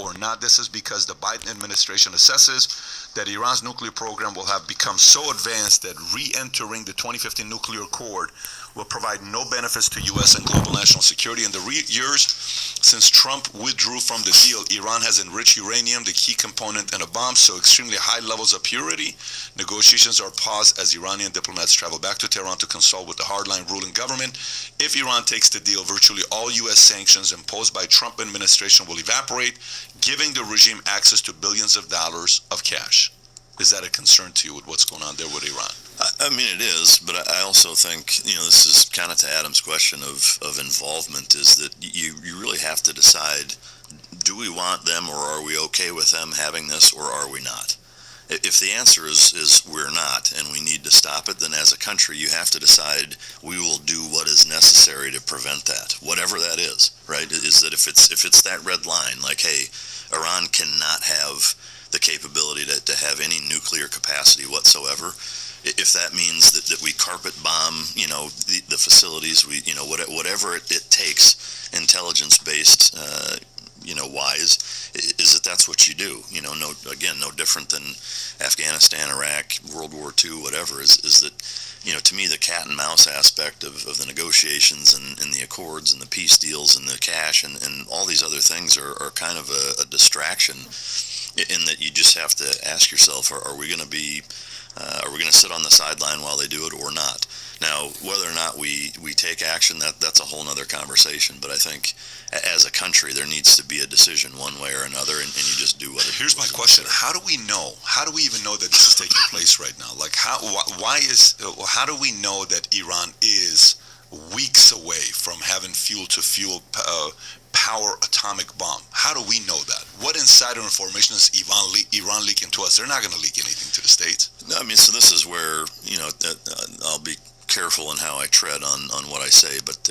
or not. This is because the Biden administration assesses that Iran's nuclear program will have become so advanced that re-entering the 2015 nuclear accord will provide no benefits to U.S. and global national security. In the years since Trump withdrew from the deal, Iran has enriched uranium, the key component in a bomb, so extremely high levels of purity. Negotiations are paused as Iranian diplomats travel back to Tehran to consult with the hardline ruling government. If Iran takes the deal, virtually all U.S. sanctions imposed by Trump administration will evaporate, giving the regime access to billions of dollars of cash. Is that a concern to you with what's going on there with Iran? I mean, it is, but I also think, this is kind of to Adam's question of involvement, is that you really have to decide, do we want them or are we okay with them having this or are we not? If the answer is we're not and we need to stop it, then as a country you have to decide we will do what is necessary to prevent that, whatever that is, right? Is that if it's that red line, like, hey, Iran cannot have the capability to have any nuclear capacity whatsoever. If that means that we carpet bomb, the facilities, whatever it takes, intelligence-based, wise, is that's what you do. No different than Afghanistan, Iraq, World War II, whatever. Is that, to me, the cat and mouse aspect of the negotiations and the accords and the peace deals and the cash and all these other things are kind of a distraction. In that you just have to ask yourself, are we going to sit on the sideline while they do it or not? Now, whether or not we take action, that's a whole other conversation. But I think as a country, there needs to be a decision one way or another, and you just do what it is. Here's my question: how do we know? How do we even know that this is taking place right now? Like, how do we know that Iran is weeks away from having fuel-to-fuel power atomic bomb? How do we know that? What insider information is Iran leaking to us? They're not going to leak anything to the States. No, I mean, so this is where, I'll be careful in how I tread on what I say, but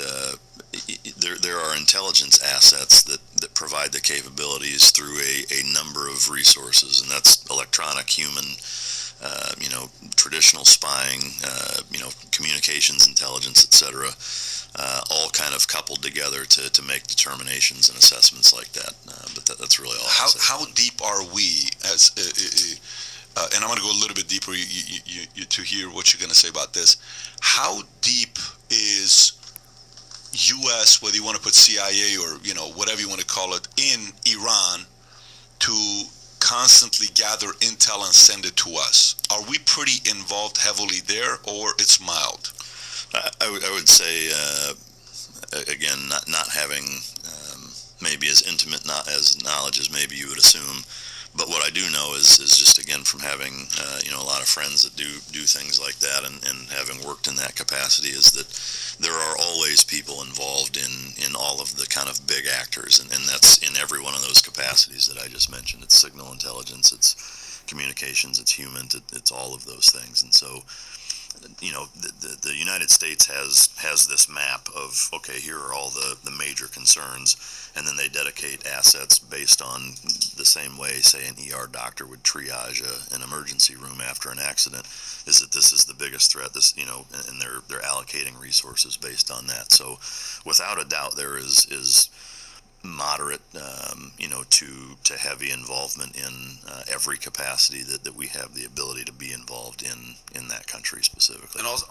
there are intelligence assets that provide the capabilities through a number of resources, and that's electronic, human, traditional spying, communications intelligence, etc., all kind of coupled together to make determinations and assessments like that. But that's really all. How deep are we as? And I'm going to go a little bit deeper to hear what you're going to say about this. How deep is U.S., whether you want to put CIA or whatever you want to call it, in Iran to constantly gather intel and send it to us? Are we pretty involved heavily there, or it's mild? I would say, again, not having maybe as intimate as knowledge as maybe you would assume, but what I do know is just, again, from having a lot of friends that do things like that and having worked in that capacity, is that there are always people involved in all of the kind of big actors, and that's in every one of those capacities that I just mentioned. It's signal intelligence, it's communications, it's human, it's all of those things. And so the United States has this map of, okay, here are all the major concerns, and then they dedicate assets based on the same way, say, an ER doctor would triage an emergency room after an accident, is that this is the biggest threat, and they're allocating resources based on that. So without a doubt, there is moderate, to heavy involvement in every capacity that we have the ability to be involved in that country specifically. And also